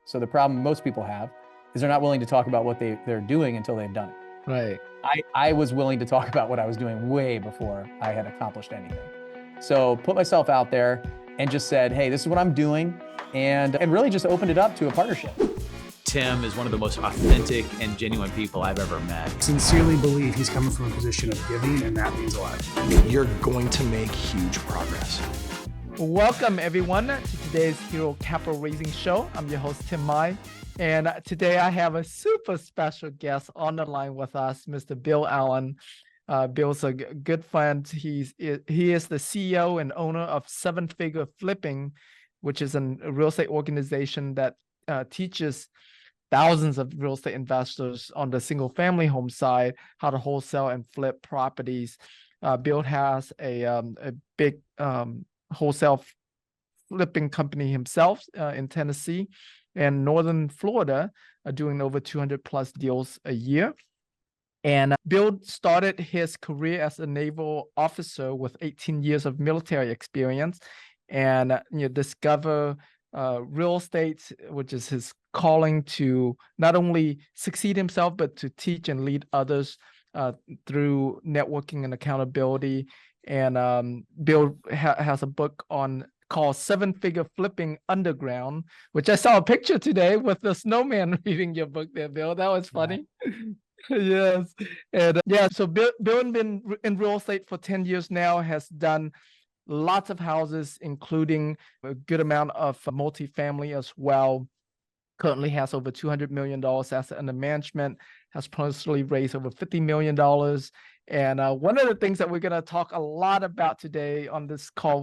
So the problem most people have is they're not willing to talk about what they're doing until they've done it. Right. I was willing to talk about what I was doing way before I had accomplished anything. So put myself out there and just said, hey, this is what I'm doing, and really just opened it up to a partnership. Tim is one of the most authentic and genuine people I've ever met. Sincerely believe he's coming from a position of giving, and that means a lot. You're going to make huge progress. Welcome everyone to today's Hero Capital Raising Show. I'm your host, Tim Mai. And today I have a super special guest on the line with us, Mr. Bill Allen. Bill's a good friend. He is the CEO and owner of Seven Figure Flipping, which is a real estate organization that teaches thousands of real estate investors on the single family home side how to wholesale and flip properties. Bill has a big wholesale flipping company himself in Tennessee and Northern Florida, doing over 200 plus deals a year. And Bill started his career as a naval officer with 18 years of military experience, and discover real estate, which is his calling to not only succeed himself, but to teach and lead others through networking and accountability. And Bill has a book called Seven Figure Flipping Underground, which I saw a picture today with the snowman reading your book there, Bill. That was funny. Yes. And so Bill has been in real estate for 10 years now, has done lots of houses, including a good amount of multifamily as well. Currently has over $200 million asset under management, has personally raised over $50 million. And one of the things that we're going to talk a lot about today on this call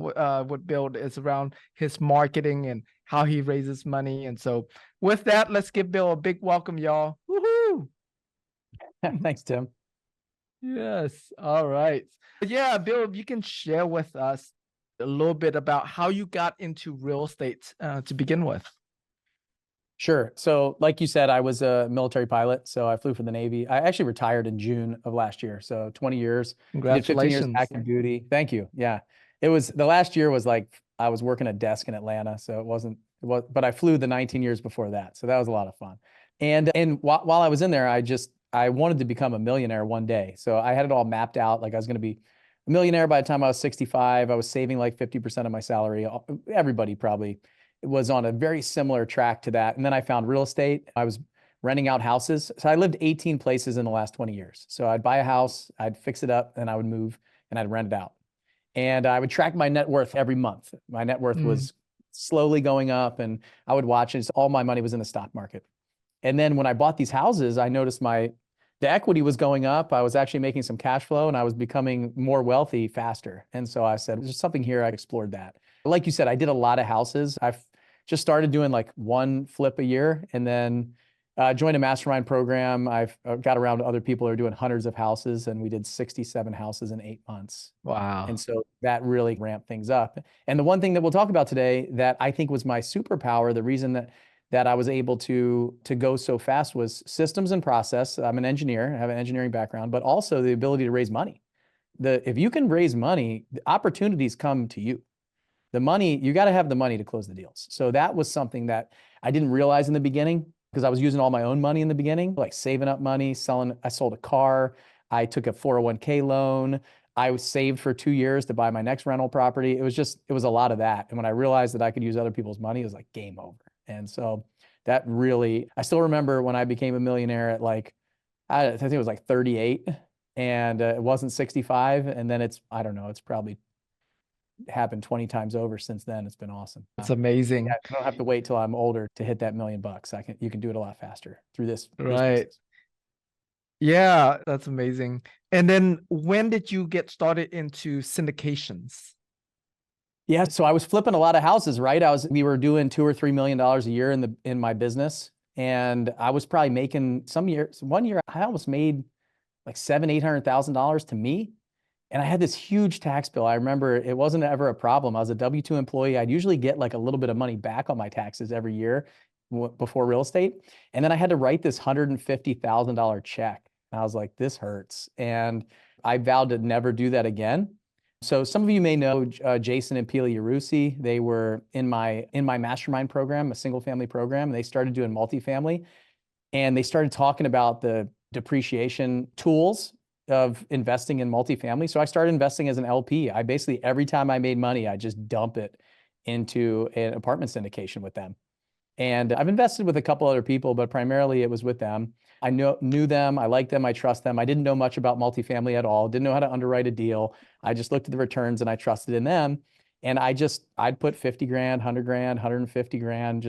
with Bill is around his marketing and how he raises money. And so with that, let's give Bill a big welcome, y'all. Woohoo! Thanks, Tim. Yes. All right. Yeah, Bill, if you can share with us a little bit about how you got into real estate to begin with. Sure. So like you said, I was a military pilot. So I flew for the Navy. I actually retired in June of last year. So 20 years. Congratulations. Did 15 years active duty. Thank you. Yeah. The last year was like, I was working a desk in Atlanta. So but I flew the 19 years before that. So that was a lot of fun. And while I was in there, I wanted to become a millionaire one day. So I had it all mapped out. Like I was going to be a millionaire by the time I was 65. I was saving like 50% of my salary. Everybody probably was on a very similar track to that. And then I found real estate. I was renting out houses. So I lived 18 places in the last 20 years. So I'd buy a house, I'd fix it up, and I would move and I'd rent it out. And I would track my net worth every month. My net worth was slowly going up, and I would watch it. All my money was in the stock market. And then when I bought these houses, I noticed the equity was going up. I was actually making some cash flow, and I was becoming more wealthy faster. And so I said, there's something here. I explored that. Like you said, I did a lot of houses. I've just started doing like one flip a year, and then joined a mastermind program. I've got around to other people who are doing hundreds of houses, and we did 67 houses in 8 months. Wow. And so that really ramped things up. And the one thing that we'll talk about today that I think was my superpower, the reason that I was able to go so fast, was systems and process. I'm an engineer, I have an engineering background, but also the ability to raise money. If you can raise money, the opportunities come to you. The money, you got to have the money to close the deals. So that was something that I didn't realize in the beginning, because I was using all my own money in the beginning, like saving up money, I sold a car, I took a 401k loan, I was saved for 2 years to buy my next rental property. It was a lot of that. And when I realized that I could use other people's money, it was like game over. And so that really, I still remember when I became a millionaire at like, I think it was like 38, and it wasn't 65. And then it's probably happened 20 times over since then. It's been awesome. That's amazing. Yeah, I don't have to wait till I'm older to hit that $1 million. You can do it a lot faster through this. Right. Yeah, that's amazing. And then when did you get started into syndications? Yeah, so I was flipping a lot of houses, right? We were doing $2 or $3 million a year in my business, and I was probably making one year I almost made like $700,000-800,000 to me. And I had this huge tax bill. I remember it wasn't ever a problem. I was a W-2 employee. I'd usually get like a little bit of money back on my taxes every year before real estate. And then I had to write this $150,000 check. And I was like, this hurts. And I vowed to never do that again. So some of you may know Jason and Pili Yarusi. They were in my mastermind program, a single family program. And they started doing multifamily, and they started talking about the depreciation tools of investing in multifamily. So I started investing as an LP. I basically, every time I made money, I just dump it into an apartment syndication with them. And I've invested with a couple other people, but primarily it was with them. I knew them, I liked them, I trust them. I didn't know much about multifamily at all, didn't know how to underwrite a deal. I just looked at the returns and I trusted in them. And I'd put 50 grand, 100 grand, 150 grand.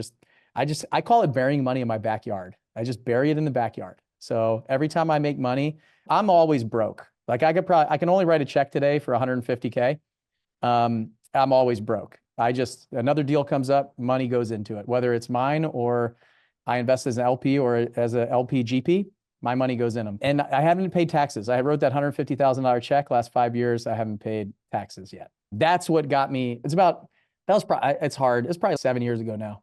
I call it burying money in my backyard. I just bury it in the backyard. So every time I make money, I'm always broke. Like I can only write a check today for 150K. I'm always broke. Another deal comes up, money goes into it, whether it's mine or I invest as an LP or as a LP GP, my money goes in them. And I haven't paid taxes. I wrote that $150,000 check last 5 years. I haven't paid taxes yet. That's what got me. It's hard. It's probably 7 years ago now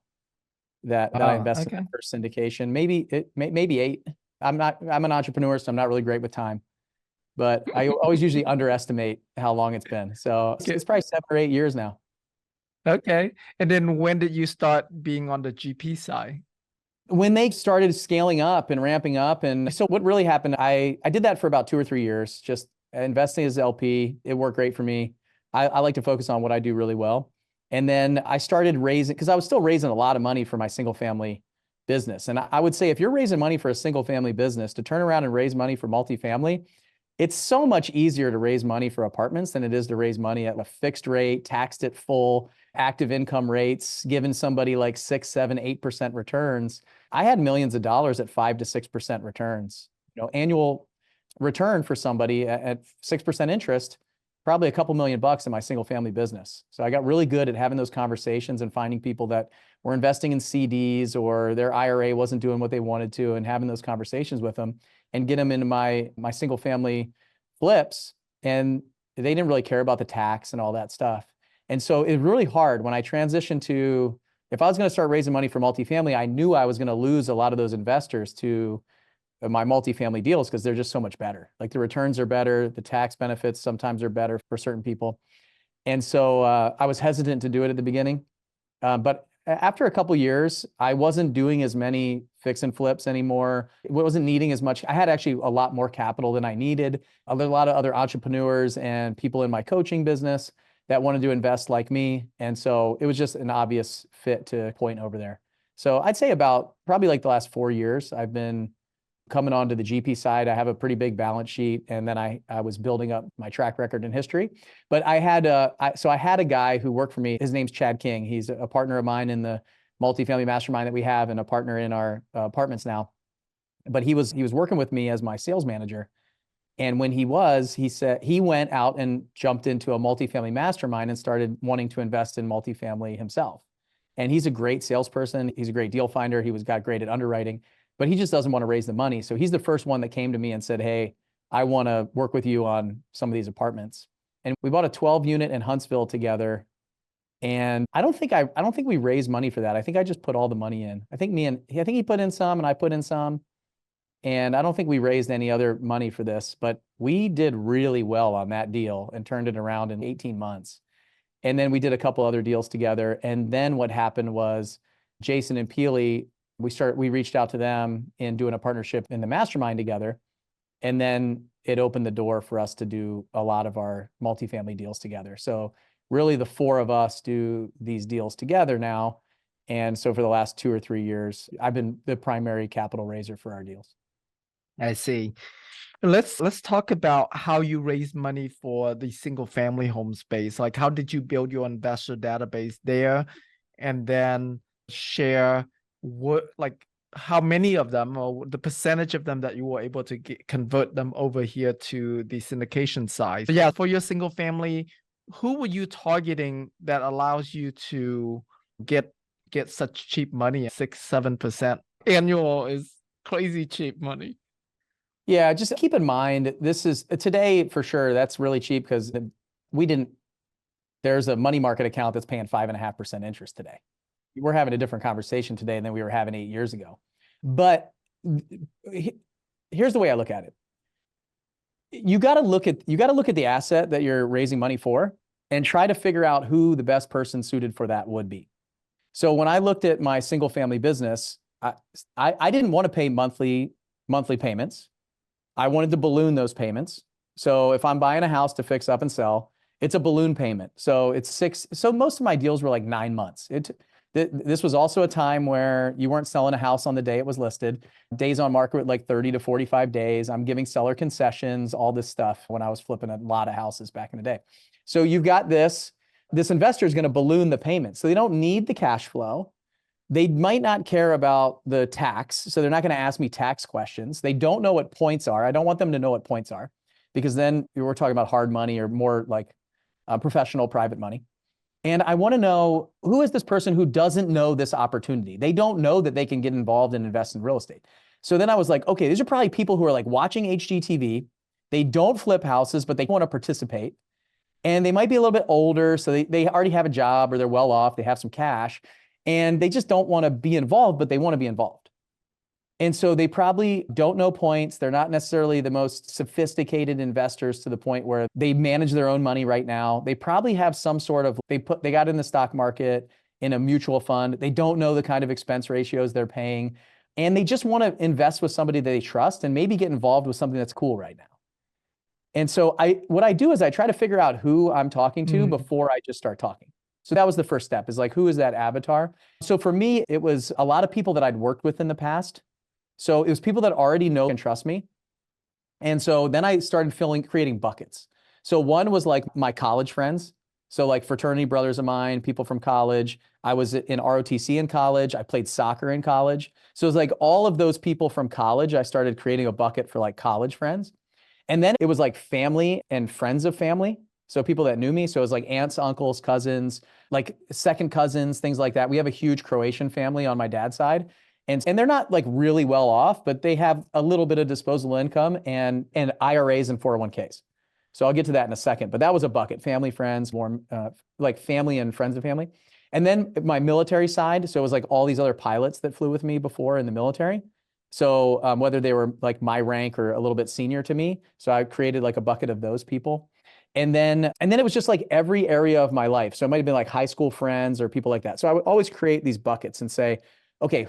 that I invested in the first syndication. Maybe 8. I'm an entrepreneur, so I'm not really great with time, but I always usually underestimate how long it's been. So it's probably 7 or 8 years now. Okay. And then when did you start being on the GP side? When they started scaling up and ramping up. And so what really happened, I did that for about 2 or 3 years, just investing as LP. It worked great for me. I like to focus on what I do really well. And then I started raising, because I was still raising a lot of money for my single family business. And I would say if you're raising money for a single family business, to turn around and raise money for multifamily, it's so much easier to raise money for apartments than it is to raise money at a fixed rate, taxed at full, active income rates, giving somebody like 6, 7, 8% returns. I had millions of dollars at 5 to 6% returns. Annual return for somebody at 6% interest, probably a couple $1,000,000 in my single family business. So I got really good at having those conversations and finding people that were investing in CDs or their IRA wasn't doing what they wanted to, and having those conversations with them and get them into my single family flips. And they didn't really care about the tax and all that stuff. And so it's really hard when I transitioned to, if I was going to start raising money for multifamily, I knew I was going to lose a lot of those investors to my multifamily deals because they're just so much better. Like the returns are better, the tax benefits sometimes are better for certain people. And so I was hesitant to do it at the beginning. But after a couple of years, I wasn't doing as many fix and flips anymore. It wasn't needing as much. I had actually a lot more capital than I needed. A lot of other entrepreneurs and people in my coaching business that wanted to invest like me. And so it was just an obvious fit to point over there. So I'd say about probably like the last 4 years, I've been coming onto the GP side. I have a pretty big balance sheet, and then I was building up my track record in history. But I had a guy who worked for me. His name's Chad King. He's a partner of mine in the multifamily mastermind that we have, and a partner in our apartments now. But he was working with me as my sales manager. And when he said he went out and jumped into a multifamily mastermind and started wanting to invest in multifamily himself. And he's a great salesperson. He's a great deal finder. He got great at underwriting, but he just doesn't want to raise the money. So he's the first one that came to me and said, "Hey, I want to work with you on some of these apartments." And we bought a 12 unit in Huntsville together. And I don't think we raised money for that. I think I just put all the money in. I think he put in some and I put in some. And I don't think we raised any other money for this, but we did really well on that deal and turned it around in 18 months. And then we did a couple other deals together. And then what happened was Jason and Pili, we reached out to them in doing a partnership in the mastermind together. And then it opened the door for us to do a lot of our multifamily deals together. So really the 4 of us do these deals together now. And so for the last 2 or 3 years, I've been the primary capital raiser for our deals. I see. Let's talk about how you raise money for the single family home space. Like, how did you build your investor database there? And then share how many of them, or the percentage of them that you were able to convert them over here to the syndication side. So yeah, for your single family, who were you targeting that allows you to get such cheap money? 6, 7% annual is crazy cheap money. Yeah, just keep in mind, this is today for sure. That's really cheap because there's a money market account that's paying 5.5% interest today. We're having a different conversation today than we were having 8 years ago. But here's the way I look at it. you got to look at the asset that you're raising money for and try to figure out who the best person suited for that would be. So when I looked at my single family business, I didn't want to pay monthly payments. I wanted to balloon those payments. So if I'm buying a house to fix up and sell, it's a balloon payment. So it's so most of my deals were like 9 months. This was also a time where you weren't selling a house on the day it was listed. Days on market were like 30 to 45 days. I'm giving seller concessions, all this stuff when I was flipping a lot of houses back in the day. So you've got this investor is going to balloon the payment. So they don't need the cash flow. They might not care about the tax. So they're not going to ask me tax questions. They don't know what points are. I don't want them to know what points are, because then we're talking about hard money or more like professional private money. And I want to know, who is this person who doesn't know this opportunity? They don't know that they can get involved and invest in real estate. So then I was like, okay, these are probably people who are like watching HGTV. They don't flip houses, but they want to participate. And they might be a little bit older, so they already have a job or they're well off, they have some cash, and they just don't want to be involved, but they want to be involved. And so they probably don't know points. They're not necessarily the most sophisticated investors to the point where they manage their own money right now. They probably have some sort of, they got in the stock market in a mutual fund. They don't know the kind of expense ratios they're paying. And they just want to invest with somebody that they trust and maybe get involved with something that's cool right now. And so what I do is I try to figure out who I'm talking to before I just start talking. So that was the first step, is like, who is that avatar? So for me, it was a lot of people that I'd worked with in the past. So it was people that already know and trust me. And so then I started creating buckets. So one was like my college friends. So like fraternity brothers of mine, people from college. I was in ROTC in college. I played soccer in college. So it was like all of those people from college, I started creating a bucket for like college friends. And then it was like family and friends of family. So people that knew me. So it was like aunts, uncles, cousins, like second cousins, things like that. We have a huge Croatian family on my dad's side. And they're not like really well off, but they have a little bit of disposable income and IRAs and 401ks. So I'll get to that in a second. But that was a bucket: family, friends, more like family and friends of family. And then my military side. So it was like all these other pilots that flew with me before in the military. So whether they were like my rank or a little bit senior to me. So I created like a bucket of those people. And then it was just like every area of my life. So it might have been like high school friends or people like that. So I would always create these buckets and say, okay,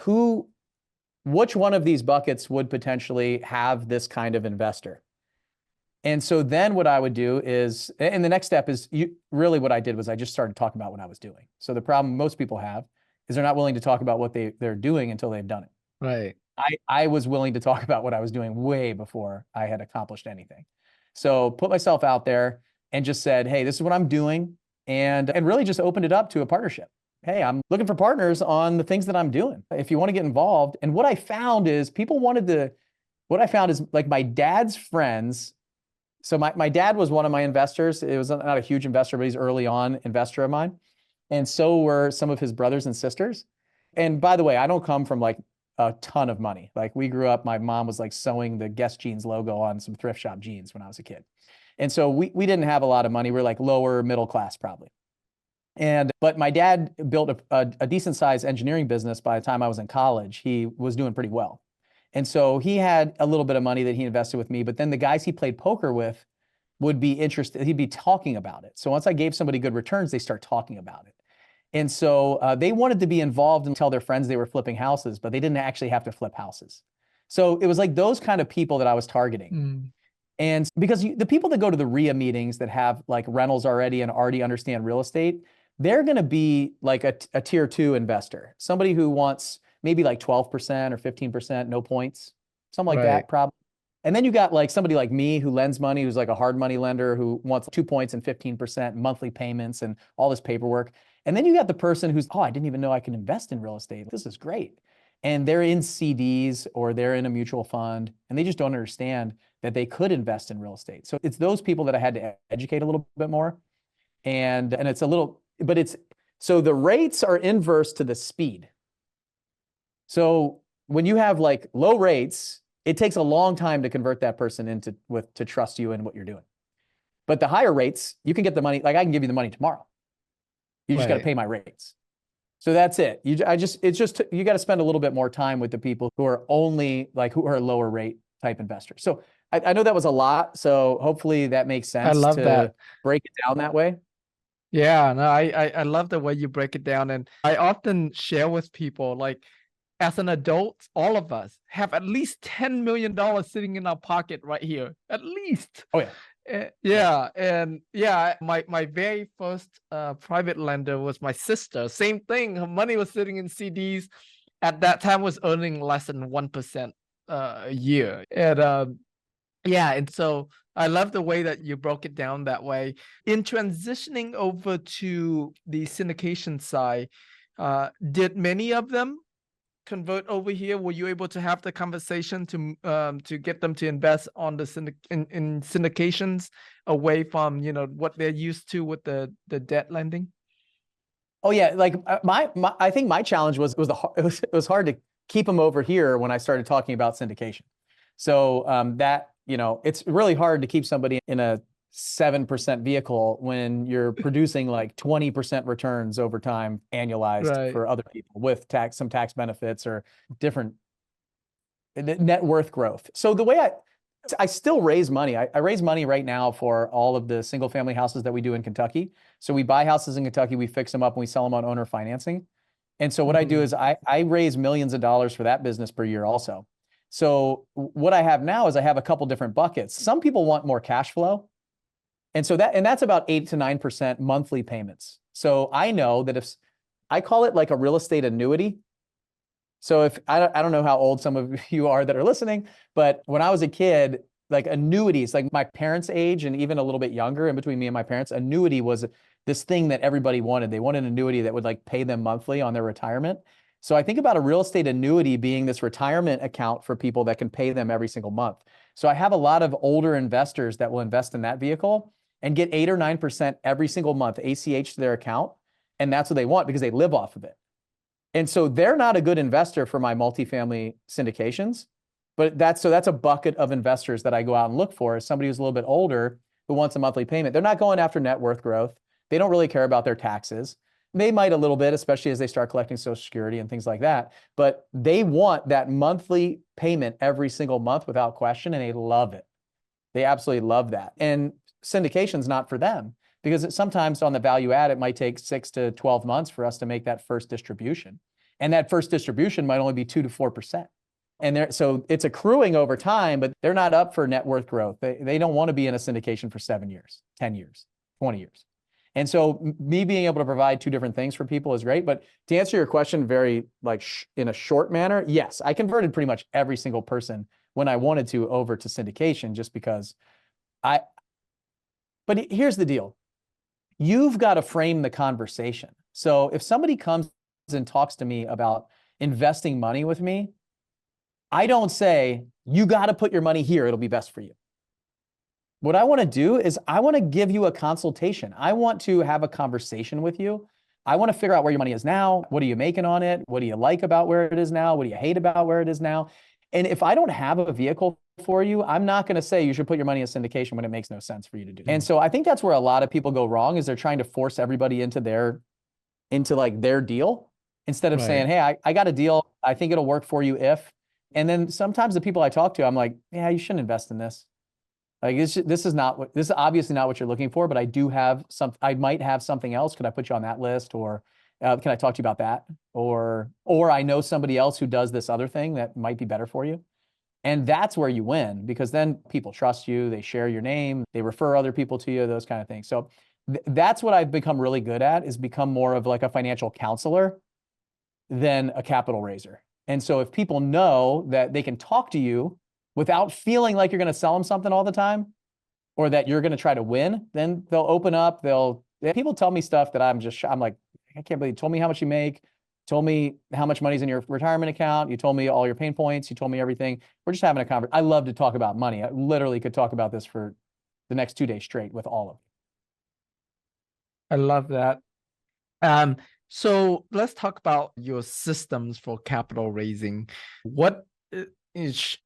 which one of these buckets would potentially have this kind of investor? And so then what I would do is, and the next step is, really what I did was I just started talking about what I was doing. So the problem most people have is they're not willing to talk about what they're doing until they've done it. Right. I was willing to talk about what I was doing way before I had accomplished anything. So put myself out there and just said, hey, this is what I'm doing. And really just opened it up to a partnership. Hey, I'm looking for partners on the things that I'm doing, if you want to get involved. And what I found is like my dad's friends. So my dad was one of my investors. It was not a huge investor, but he's early on investor of mine. And so were some of his brothers and sisters. And by the way, I don't come from like a ton of money. Like we grew up, my mom was like sewing the Guess Jeans logo on some thrift shop jeans when I was a kid. And so we didn't have a lot of money. We're like lower middle class probably. But my dad built a decent sized engineering business by the time I was in college. He was doing pretty well. And so he had a little bit of money that he invested with me, but then the guys he played poker with would be interested. He'd be talking about it. So once I gave somebody good returns, they start talking about it. And so they wanted to be involved and tell their friends they were flipping houses, but they didn't actually have to flip houses. So it was like those kind of people that I was targeting. And because the people that go to the RIA meetings that have like rentals already and already understand real estate, they're going to be like a tier 2 investor, somebody who wants maybe like 12% or 15%, no points, something like that, probably. And then you got like somebody like me who lends money, who's like a hard money lender who wants 2 points and 15% monthly payments and all this paperwork. And then you got the person who's, oh, I didn't even know I can invest in real estate. This is great. And they're in CDs or they're in a mutual fund and they just don't understand that they could invest in real estate. So it's those people that I had to educate a little bit more. And it's a little, but so the rates are inverse to the speed. So when you have like low rates, it takes a long time to convert that person to trust you in what you're doing. But the higher rates, you can get the money, like I can give you the money tomorrow. You just got to pay my rates. So that's it. You got to spend a little bit more time with the people who are only like, who are lower rate type investors. So I know that was a lot, so hopefully that makes I sense love that. to break it down that way. Yeah, no, I love the way you break it down. And I often share with people, like, as an adult, all of us have at least $10 million sitting in our pocket right here. At least. Oh yeah. Yeah, and yeah, my very first private lender was my sister. Same thing. Her money was sitting in CDs. At that time, was earning less than 1% a year. And yeah, and so I love the way that you broke it down that way. In transitioning over to the syndication side, did many of them convert over here? Were you able to have the conversation to get them to invest on the in syndications away from, you know, what they're used to with the debt lending? Oh yeah, like my I think my challenge was it was hard to keep them over here when I started talking about syndication. So that, you know, it's really hard to keep somebody in a 7% vehicle when you're producing like 20% returns over time annualized Right. for other people with some tax benefits or different net worth growth. So the way I still raise money. I raise money right now for all of the single family houses that we do in Kentucky. So we buy houses in Kentucky, we fix them up, and we sell them on owner financing. And so what I do is I raise millions of dollars for that business per year also. So what I have now is I have a couple different buckets. Some people want more cash flow. And so that's about 8 to 9% monthly payments. So I know that if I call it like a real estate annuity. So if I don't know how old some of you are that are listening, but when I was a kid, like annuities, like my parents' age and even a little bit younger, in between me and my parents, annuity was this thing that everybody wanted. They wanted an annuity that would like pay them monthly on their retirement. So I think about a real estate annuity being this retirement account for people that can pay them every single month. So I have a lot of older investors that will invest in that vehicle and get 8 or 9% every single month ACH to their account. And that's what they want because they live off of it. And so they're not a good investor for my multifamily syndications, but that's a bucket of investors that I go out and look for, is somebody who's a little bit older who wants a monthly payment. They're not going after net worth growth. They don't really care about their taxes. They might a little bit, especially as they start collecting Social Security and things like that, but they want that monthly payment every single month without question, and they love it. They absolutely love that. And syndication's not for them, because sometimes on the value add, it might take 6 to 12 months for us to make that first distribution. And that first distribution might only be 2 to 4%. And so it's accruing over time, but they're not up for net worth growth. They don't want to be in a syndication for 7 years, 10 years, 20 years. And so me being able to provide two different things for people is great. But to answer your question very like in a short manner, yes, I converted pretty much every single person when I wanted to over to syndication, just because but here's the deal. You've got to frame the conversation. So if somebody comes and talks to me about investing money with me, I don't say, you got to put your money here, it'll be best for you. What I want to do is I want to give you a consultation. I want to have a conversation with you. I want to figure out where your money is now. What are you making on it? What do you like about where it is now? What do you hate about where it is now? And if I don't have a vehicle for you, I'm not going to say you should put your money in syndication when it makes no sense for you to do. And so I think that's where a lot of people go wrong, is they're trying to force everybody into their deal, instead of saying, hey, I got a deal. I think it'll work for you if. And then sometimes the people I talk to, I'm like, yeah, you shouldn't invest in this. Like, this is obviously not what you're looking for, but I might have something else. Could I put you on that list? Or can I talk to you about that? Or I know somebody else who does this other thing that might be better for you. And that's where you win, because then people trust you, they share your name, they refer other people to you, those kind of things. So that's what I've become really good at, is become more of like a financial counselor than a capital raiser. And so if people know that they can talk to you without feeling like you're going to sell them something all the time, or that you're going to try to win, then they'll open up. People tell me stuff that I'm like, I can't believe you told me how much you make, told me how much money's in your retirement account, you told me all your pain points, you told me everything. We're just having a conversation. I love to talk about money. I literally could talk about this for the next 2 days straight with all of you. I love that. So let's talk about your systems for capital raising. What is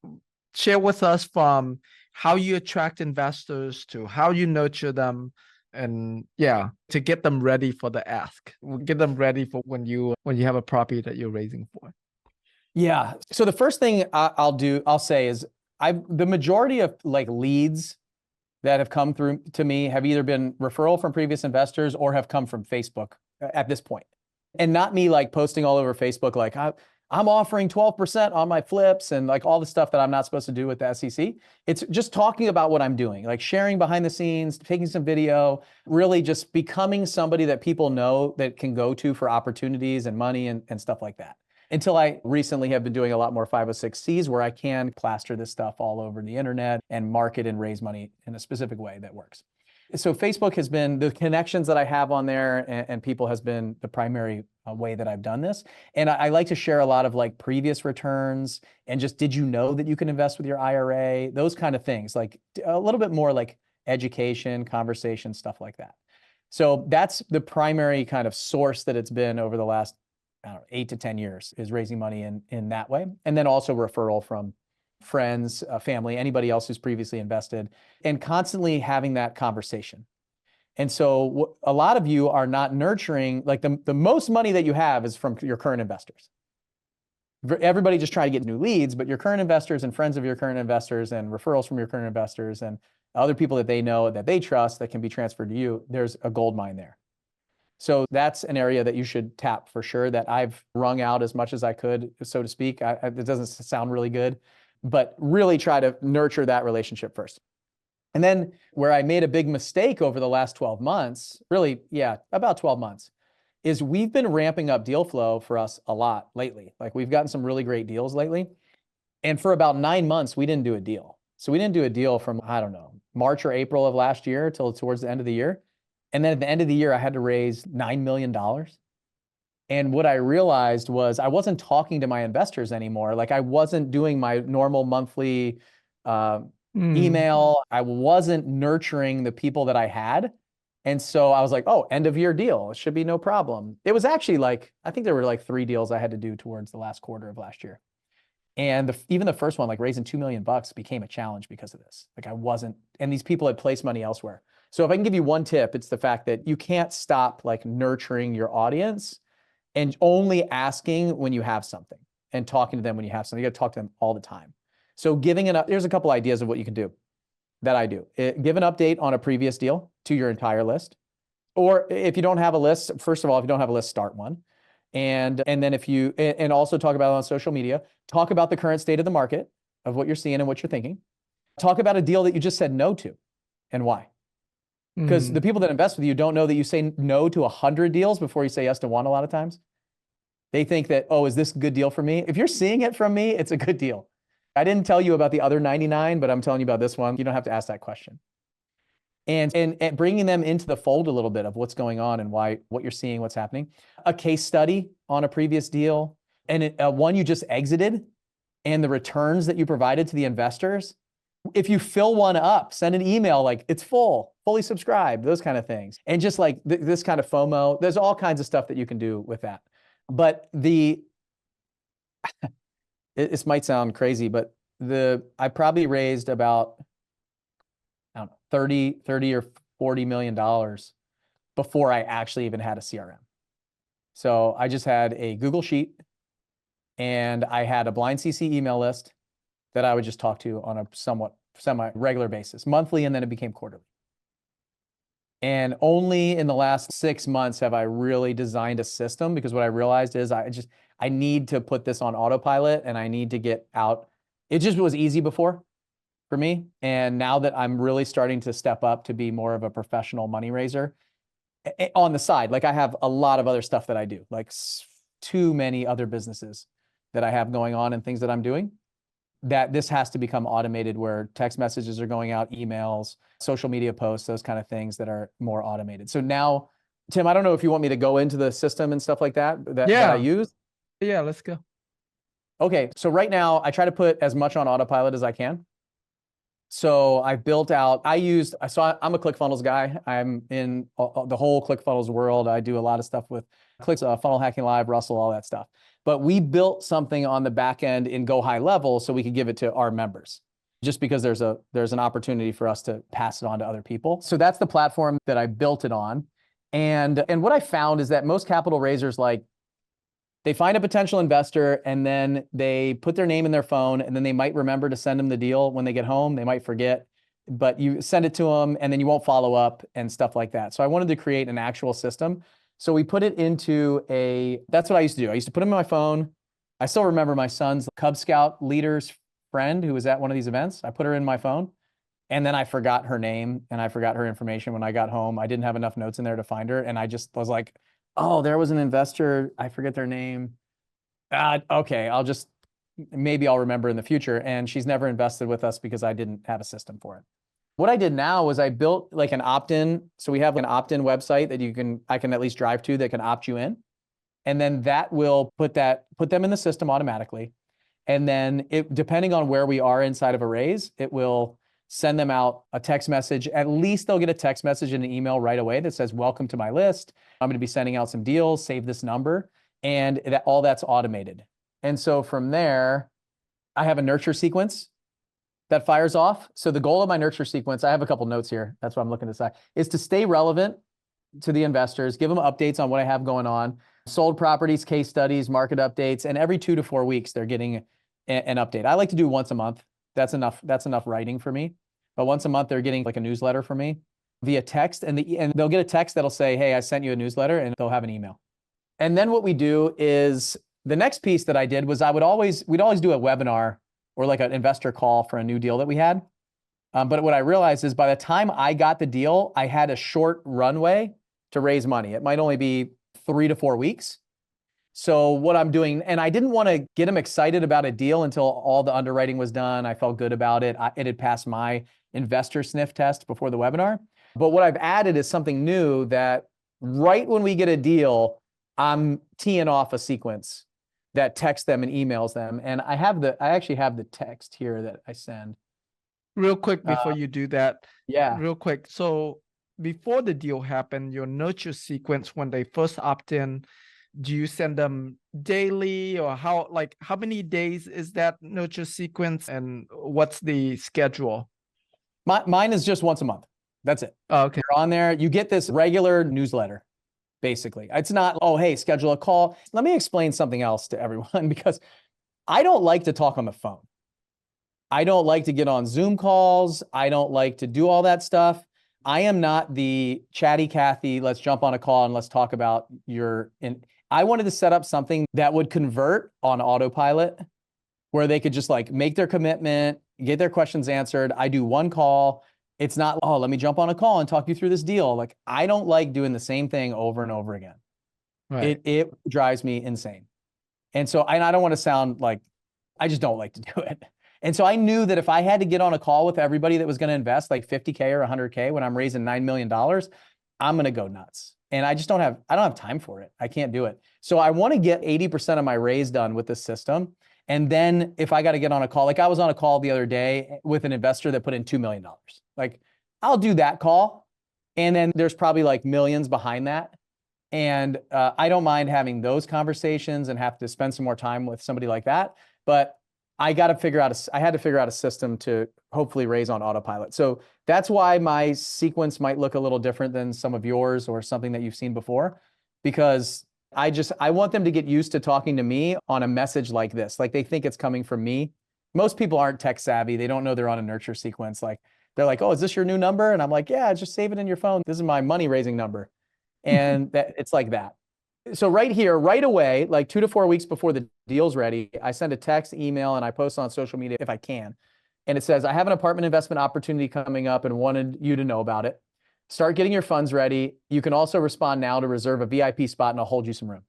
share with us from how you attract investors to how you nurture them, and to get them ready for the ask, get them ready for when you have a property that you're raising for. Yeah. So the first thing I'll say is the majority of like leads that have come through to me have either been referral from previous investors or have come from Facebook at this point. And not me like posting all over Facebook, like I'm offering 12% on my flips and like all the stuff that I'm not supposed to do with the SEC. It's just talking about what I'm doing, like sharing behind the scenes, taking some video, really just becoming somebody that people know that can go to for opportunities and money and stuff like that. Until I recently have been doing a lot more 506Cs where I can plaster this stuff all over the internet and market and raise money in a specific way that works. So Facebook has been the connections that I have on there and people has been the primary way that I've done this. And I like to share a lot of like previous returns and just, did you know that you can invest with your IRA? Those kind of things, like a little bit more like education, conversation, stuff like that. So that's the primary kind of source that it's been over the last, I don't know, 8 to 10 years, is raising money in that way. And then also referral from friends, family, anybody else who's previously invested, and constantly having that conversation. And so a lot of you are not nurturing, like the most money that you have is from your current investors. Everybody just trying to get new leads, but your current investors and friends of your current investors and referrals from your current investors and other people that they know, that they trust, that can be transferred to you, there's a gold mine there. So that's an area that you should tap for sure, that I've wrung out as much as I could, so to speak. It doesn't sound really good, but really try to nurture that relationship first. And then where I made a big mistake over the last 12 months, really, yeah, about 12 months, is we've been ramping up deal flow for us a lot lately. Like we've gotten some really great deals lately. And for about 9 months, we didn't do a deal. So we didn't do a deal from, I don't know, March or April of last year till towards the end of the year. And then at the end of the year, I had to raise $9 million. And what I realized was I wasn't talking to my investors anymore. Like I wasn't doing my normal monthly email. I wasn't nurturing the people that I had. And so I was like, oh, end of year deal. It should be no problem. It was actually like, I think there were like 3 deals I had to do towards the last quarter of last year. And even the first one, like raising $2 million became a challenge because of this. Like I wasn't, and these people had placed money elsewhere. So if I can give you one tip, it's the fact that you can't stop like nurturing your audience and only asking when you have something and talking to them when you have something. You got to talk to them all the time. So here's a couple ideas of what you can do that I do. Give an update on a previous deal to your entire list. Or if you don't have a list, first of all, if you don't have a list, start one. And then and also talk about it on social media. Talk about the current state of the market, of what you're seeing and what you're thinking. Talk about a deal that you just said no to and why. Because the people that invest with you don't know that you say no to 100 deals before you say yes to one a lot of times. They think that, oh, is this a good deal for me? If you're seeing it from me, it's a good deal. I didn't tell you about the other 99, but I'm telling you about this one. You don't have to ask that question. And bringing them into the fold a little bit of what's going on and what you're seeing, what's happening. A case study on a previous deal, and one you just exited, and the returns that you provided to the investors. If you fill one up, send an email like it's fully subscribed, those kind of things. And just like this kind of FOMO, there's all kinds of stuff that you can do with that. But this might sound crazy, but I probably raised about, I don't know, 30 or $40 million before I actually even had a CRM. So I just had a Google Sheet and I had a blind CC email list that I would just talk to on a somewhat semi-regular basis, monthly, and then it became quarterly. And only in the last 6 months have I really designed a system, because what I realized is I need to put this on autopilot and I need to get out. It just was easy before for me. And now that I'm really starting to step up to be more of a professional money raiser on the side, like I have a lot of other stuff that I do, like too many other businesses that I have going on and things that I'm doing, that this has to become automated, where text messages are going out, emails, social media posts, those kind of things that are more automated. So now, Tim, I don't know if you want me to go into the system and stuff like that I use. Yeah, let's go. Okay, so right now I try to put as much on autopilot as I can. So I built out, I'm a ClickFunnels guy. I'm in the whole ClickFunnels world. I do a lot of stuff with Funnel Hacking Live, Russell, all that stuff. But we built something on the back end in Go High Level so we could give it to our members, just because there's an opportunity for us to pass it on to other people. So that's the platform that I built it on. And what I found is that most capital raisers, like They find a potential investor and then they put their name in their phone, and then they might remember to send them the deal when they get home. They might forget, but you send it to them and then you won't follow up and stuff like that. So I wanted to create an actual system. So we put it into that's what I used to do. I used to put them in my phone. I still remember my son's Cub Scout leader's friend who was at one of these events. I put her in my phone, and then I forgot her name and I forgot her information when I got home. I didn't have enough notes in there to find her. And I just was like, oh, there was an investor. I forget their name. Okay, maybe I'll remember in the future. And she's never invested with us because I didn't have a system for it. What I did now was I built like an opt-in. So we have an opt-in website that I can at least drive to that can opt you in. And then that will put them in the system automatically. And then depending on where we are inside of a raise, it will send them out a text message. At least they'll get a text message and an email right away that says, welcome to my list. I'm going to be sending out some deals, save this number. And all that's automated. And so from there, I have a nurture sequence that fires off. So the goal of my nurture sequence, I have a couple notes here. That's what I'm looking to say, is to stay relevant to the investors, give them updates on what I have going on, sold properties, case studies, market updates, and every 2 to 4 weeks, they're getting an update. I like to do once a month. That's enough writing for me. But once a month, they're getting like a newsletter from me via text, and they'll get a text that'll say, hey, I sent you a newsletter, and they'll have an email. And then what we do is, the next piece that I did was we'd always do a webinar or like an investor call for a new deal that we had. But what I realized is by the time I got the deal, I had a short runway to raise money. It might only be 3 to 4 weeks. So what I'm doing, and I didn't want to get them excited about a deal until all the underwriting was done. I felt good about it. It had passed my investor sniff test before the webinar. But what I've added is something new that right when we get a deal, I'm teeing off a sequence that texts them and emails them. And I actually have the text here that I send. Real quick before you do that. Yeah. Real quick. So before the deal happened, your nurture sequence, when they first opt in, do you send them daily, or how many days is that nurture sequence, and what's the schedule? Mine is just once a month. That's it. Oh, okay. You're on there. You get this regular newsletter. Basically, it's not, oh, hey, schedule a call. Let me explain something else to everyone, because I don't like to talk on the phone. I don't like to get on Zoom calls. I don't like to do all that stuff. I am not the chatty Cathy, let's jump on a call and let's talk about I wanted to set up something that would convert on autopilot, where they could just like make their commitment, get their questions answered. I do one call. It's not, oh, let me jump on a call and talk you through this deal. Like, I don't like doing the same thing over and over again. Right. It drives me insane. And so I don't want to sound like, I just don't like to do it. And so I knew that if I had to get on a call with everybody that was going to invest like 50K or 100K when I'm raising $9 million, I'm going to go nuts. And I don't have time for it. I can't do it. So I want to get 80% of my raise done with this system. And then if I got to get on a call, like I was on a call the other day with an investor that put in $2 million. Like, I'll do that call. And then there's probably like millions behind that. And I don't mind having those conversations and have to spend some more time with somebody like that. But I had to figure out a system to hopefully raise on autopilot. So that's why my sequence might look a little different than some of yours or something that you've seen before, because I want them to get used to talking to me on a message like this. Like, they think it's coming from me. Most people aren't tech savvy. They don't know they're on a nurture sequence. Like, they're like, oh, is this your new number? And I'm like, yeah, just save it in your phone. This is my money raising number. And it's like that. So right here, right away, like 2 to 4 weeks before the deal's ready, I send a text, email, and I post on social media if I can. And it says, I have an apartment investment opportunity coming up and wanted you to know about it. Start getting your funds ready. You can also respond now to reserve a VIP spot, and I'll hold you some room.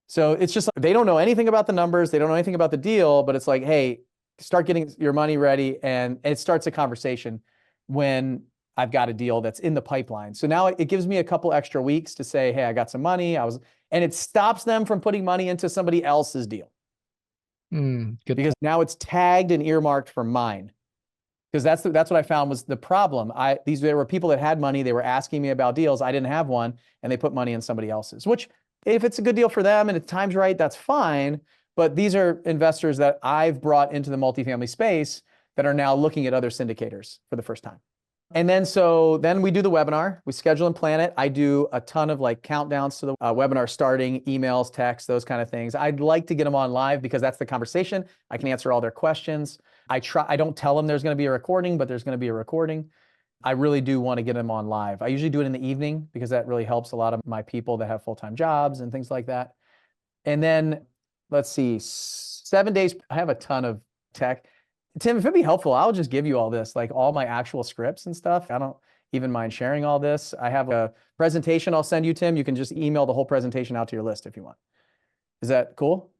So it's just like, they don't know anything about the numbers. They don't know anything about the deal, but it's like, hey, start getting your money ready. And it starts a conversation when I've got a deal that's in the pipeline. So now it gives me a couple extra weeks to say, hey, I got some money. And it stops them from putting money into somebody else's deal. Good. Because now it's tagged and earmarked for mine. Because that's what I found was the problem. There were people that had money. They were asking me about deals. I didn't have one, and they put money in somebody else's, which if it's a good deal for them and if time's right, that's fine. But these are investors that I've brought into the multifamily space that are now looking at other syndicators for the first time. And then we do the webinar, we schedule and plan it. I do a ton of like countdowns to the webinar starting, emails, texts, those kind of things. I'd like to get them on live because that's the conversation. I can answer all their questions. I don't tell them there's going to be a recording, but there's going to be a recording. I really do want to get them on live. I usually do it in the evening because that really helps a lot of my people that have full-time jobs and things like that. And then let's see, 7 days, I have a ton of tech. Tim, if it'd be helpful, I'll just give you all this, like all my actual scripts and stuff. I don't even mind sharing all this. I have a presentation I'll send you, Tim. You can just email the whole presentation out to your list if you want. Is that cool?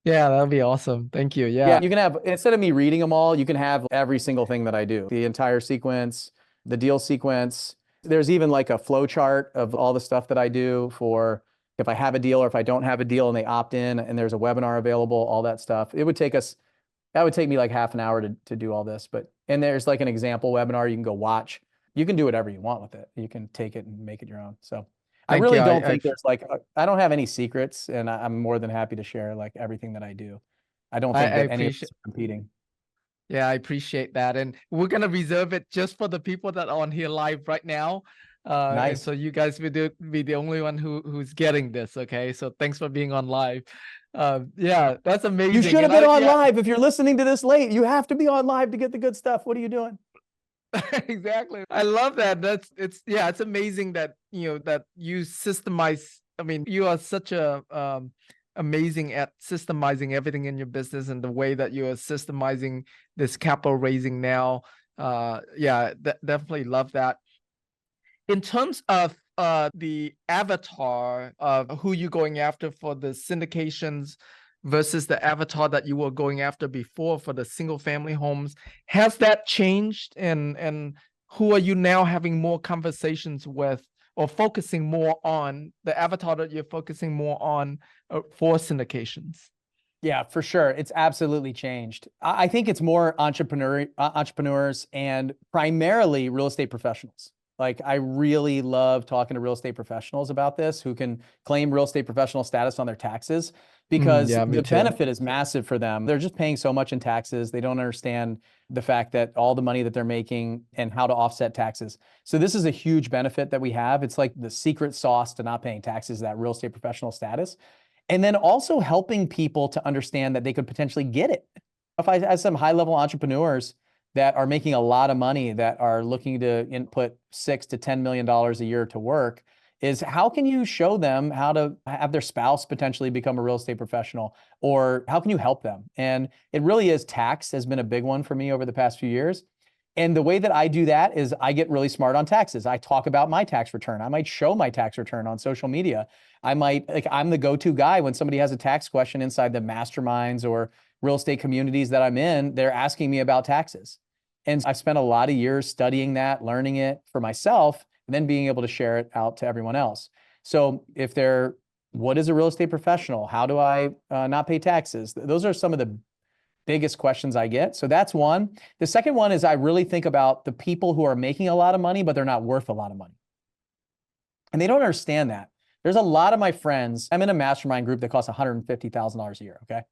Yeah, that'd be awesome. Thank you. Yeah, you can have, instead of me reading them all, you can have every single thing that I do, the entire sequence, the deal sequence. There's even like a flow chart of all the stuff that I do for if I have a deal or if I don't have a deal and they opt in and there's a webinar available, all that stuff. That would take me like half an hour to do all this, and there's like an example webinar you can go watch. You can do whatever you want with it. You can take it and make it your own. So I really don't think there's like, I don't have any secrets, and I'm more than happy to share like everything that I do. I don't think that any of us are competing. Yeah, I appreciate that. And we're going to reserve it just for the people that are on here live right now. Nice. And so you guys will be the only one who's getting this. Okay. So thanks for being on live. Yeah, that's amazing. You should have been on live. If you're listening to this late, you have to be on live to get the good stuff. What are you doing? Exactly. I love that. It's amazing that, that you systemize. I mean, you are such a, amazing at systemizing everything in your business, and the way that you are systemizing this capital raising now. Definitely love that. In terms of the avatar of who you're going after for the syndications versus the avatar that you were going after before for the single family homes, has that changed? And who are you now having more conversations with, or focusing more on, the avatar that you're focusing more on for syndications? Yeah, for sure. It's absolutely changed. I think it's more entrepreneurs and primarily real estate professionals. Like, I really love talking to real estate professionals about this, who can claim real estate professional status on their taxes, because the benefit is massive for them. They're just paying so much in taxes. They don't understand the fact that all the money that they're making and how to offset taxes. So this is a huge benefit that we have. It's like the secret sauce to not paying taxes, that real estate professional status. And then also helping people to understand that they could potentially get it. If I have some high-level entrepreneurs that are making a lot of money, that are looking to input $6 to $10 million a year to work, is how can you show them how to have their spouse potentially become a real estate professional, or how can you help them? And it really is, tax has been a big one for me over the past few years. And the way that I do that is I get really smart on taxes. I talk about my tax return. I might show my tax return on social media. I'm the go-to guy when somebody has a tax question inside the masterminds or real estate communities that I'm in. They're asking me about taxes. And I spent a lot of years studying that, learning it for myself, and then being able to share it out to everyone else. So what is a real estate professional? How do I not pay taxes? Those are some of the biggest questions I get. So that's one. The second one is I really think about the people who are making a lot of money, but they're not worth a lot of money. And they don't understand that. There's a lot of my friends, I'm in a mastermind group that costs $150,000 a year, okay?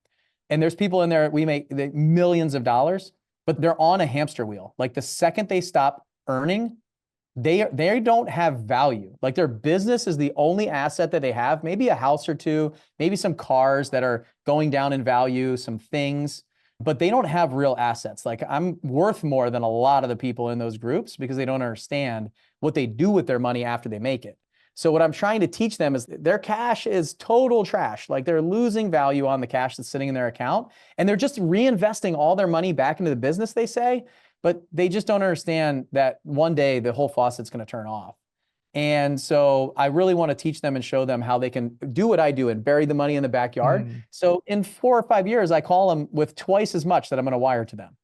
And there's people in there, we make millions of dollars, but they're on a hamster wheel. Like, the second they stop earning, they don't have value. Like, their business is the only asset that they have, maybe a house or two, maybe some cars that are going down in value, some things, but they don't have real assets. Like, I'm worth more than a lot of the people in those groups because they don't understand what they do with their money after they make it. So what I'm trying to teach them is their cash is total trash. Like, they're losing value on the cash that's sitting in their account, and they're just reinvesting all their money back into the business, they say, but they just don't understand that one day the whole faucet's going to turn off. And so I really want to teach them and show them how they can do what I do and bury the money in the backyard. So in 4 or 5 years, I call them with twice as much that I'm going to wire to them.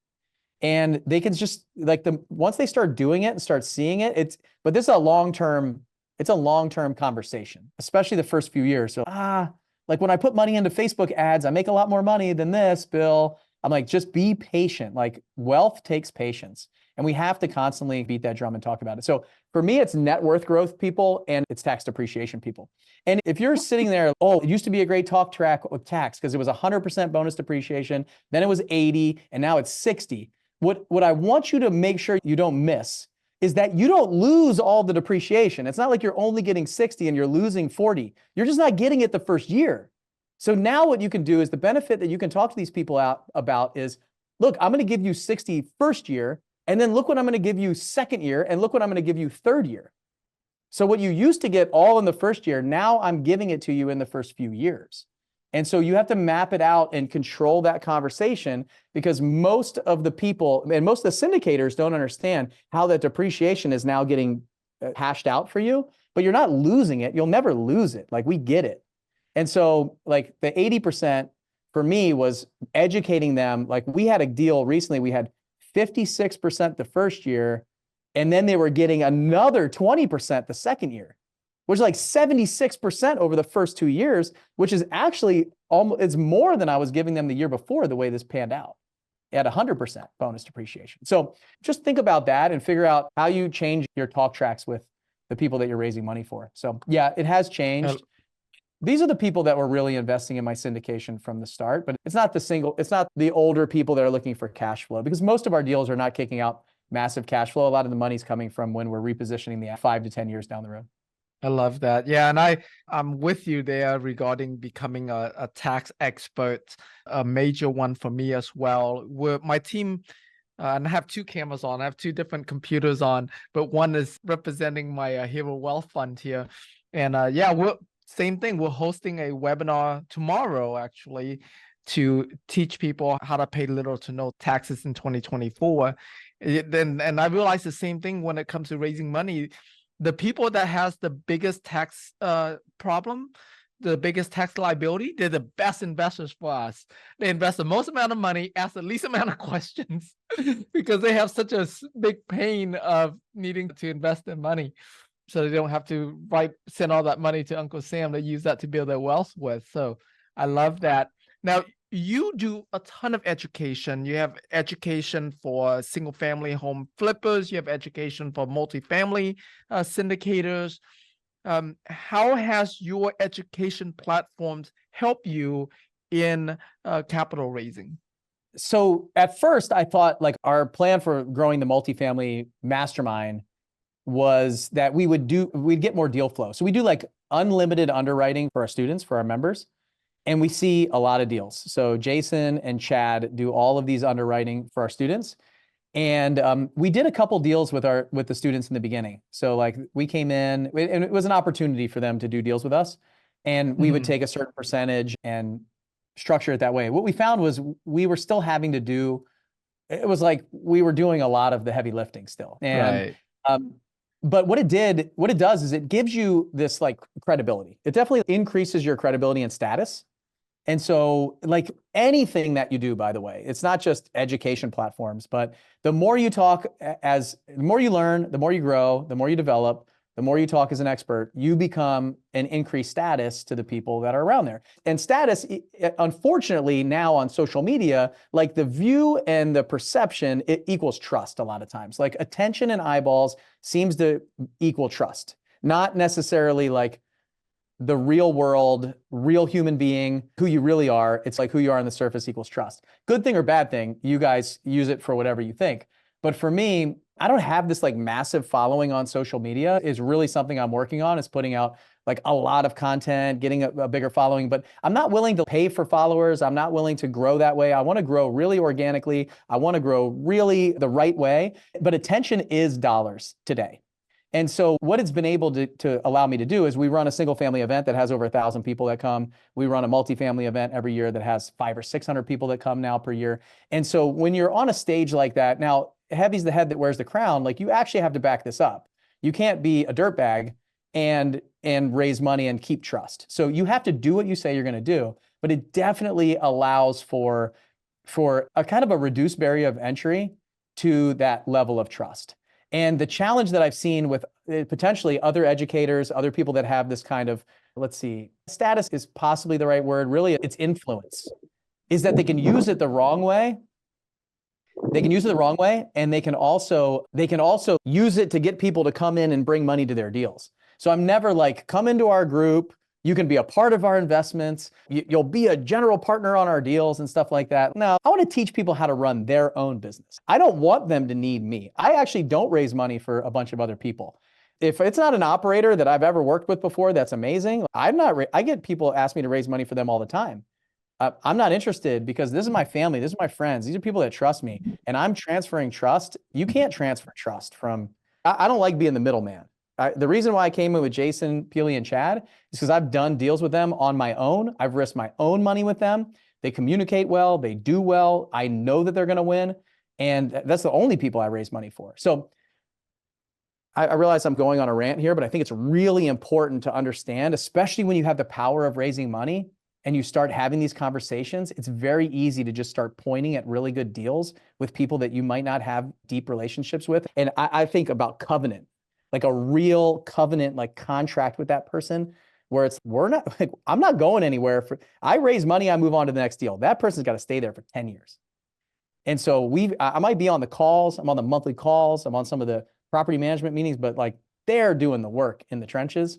And they can just, like, once they start doing it and start seeing it, but this is a long-term conversation, especially the first few years. So, like, when I put money into Facebook ads, I make a lot more money than this, Bill. I'm like, just be patient. Like, wealth takes patience, and we have to constantly beat that drum and talk about it. So for me, it's net worth growth people, and it's tax depreciation people. And if you're sitting there, it used to be a great talk track with tax because it was 100% bonus depreciation, then it was 80, and now it's 60. What I want you to make sure you don't miss is that you don't lose all the depreciation. It's not like you're only getting 60 and you're losing 40. You're just not getting it the first year. So now what you can do is the benefit that you can talk to these people about is, look, I'm going to give you 60 first year, and then look what I'm going to give you second year, and look what I'm going to give you third year. So what you used to get all in the first year, now I'm giving it to you in the first few years. And so you have to map it out and control that conversation, because most of the people and most of the syndicators don't understand how that depreciation is now getting hashed out for you, but you're not losing it. You'll never lose it. Like, we get it. And so like the 80% for me was educating them. Like, we had a deal recently, we had 56% the first year, and then they were getting another 20% the second year, which is like 76% over the first 2 years, which is actually almost, it's more than I was giving them the year before, the way this panned out at 100% bonus depreciation. So just think about that and figure out how you change your talk tracks with the people that you're raising money for. So yeah, it has changed. These are the people that were really investing in my syndication from the start, but it's not the older people that are looking for cash flow, because most of our deals are not kicking out massive cash flow. A lot of the money's coming from when we're repositioning the 5 to 10 years down the road. I love that. Yeah, and I'm with you there regarding becoming a tax expert, a major one for me as well. My team, and I have 2 cameras on. I have 2 different computers on, but one is representing my Hero Wealth Fund here. And same thing. We're hosting a webinar tomorrow, actually, to teach people how to pay little to no taxes in 2024. And I realized the same thing when it comes to raising money. The people that has the biggest tax problem, the biggest tax liability, they're the best investors for us. They invest the most amount of money, ask the least amount of questions, because they have such a big pain of needing to invest their money. So they don't have to send all that money to Uncle Sam. They use that to build their wealth with. So I love that. Now, you do a ton of education. You have education for single family home flippers. You have education for multifamily syndicators. How has your education platforms helped you in capital raising? So at first I thought, like, our plan for growing the multifamily mastermind was that we'd get more deal flow. So we do like unlimited underwriting for our students, for our members. And we see a lot of deals. So Jason and Chad do all of these underwriting for our students. And we did a couple deals with the students in the beginning. So like, we came in, and it was an opportunity for them to do deals with us. And we would take a certain percentage and structure it that way. What we found was we were still having to do, it was like we were doing a lot of the heavy lifting still. And, but what it does is it gives you this like credibility. It definitely increases your credibility and status. And so like anything that you do, by the way, it's not just education platforms, but the more you talk, the more you learn, the more you grow, the more you develop, the more you talk as an expert, you become an increased status to the people that are around there. And status, unfortunately, now on social media, like the view and the perception, it equals trust a lot of times. Like attention and eyeballs seems to equal trust, not necessarily like the real world, real human being, who you really are. It's like who you are on the surface equals trust. Good thing or bad thing, you guys use it for whatever you think. But for me, I don't have this like massive following on social media. Is really something I'm working on, is putting out like a lot of content, getting a bigger following, but I'm not willing to pay for followers. I'm not willing to grow that way. I want to grow really organically. I want to grow really the right way, but attention is dollars today. And so what it's been able to allow me to do is we run a single family event that has over 1,000 people that come. We run a multifamily event every year that has 500 or 600 people that come now per year. And so when you're on a stage like that, now heavy's the head that wears the crown, like you actually have to back this up. You can't be a dirtbag and raise money and keep trust. So you have to do what you say you're going to do, but it definitely allows for a kind of a reduced barrier of entry to that level of trust. And the challenge that I've seen with potentially other educators, other people that have this kind of, status is possibly the right word, really it's influence, is that they can use it the wrong way. They can use it the wrong way, and they can also use it to get people to come in and bring money to their deals. So I'm never like, come into our group, You can be a part of our investments. You'll be a general partner on our deals and stuff like that. No, I want to teach people how to run their own business. I don't want them to need me. I actually don't raise money for a bunch of other people. If it's not an operator that I've ever worked with before, that's amazing. I get people ask me to raise money for them all the time. I'm not interested because this is my family. This is my friends. These are people that trust me, and I'm transferring trust. You can't transfer trust from, I don't like being the middleman. The reason why I came in with Jason, Peely, and Chad is because I've done deals with them on my own. I've risked my own money with them. They communicate well. They do well. I know that they're going to win. And that's the only people I raise money for. So I realize I'm going on a rant here, but I think it's really important to understand, especially when you have the power of raising money and you start having these conversations, it's very easy to just start pointing at really good deals with people that you might not have deep relationships with. And I think about covenant, like a real covenant, like contract with that person where it's, I'm not going anywhere. I raise money, I move on to the next deal. That person's got to stay there for 10 years. And so I might be on the calls, I'm on the monthly calls, I'm on some of the property management meetings, but like they're doing the work in the trenches.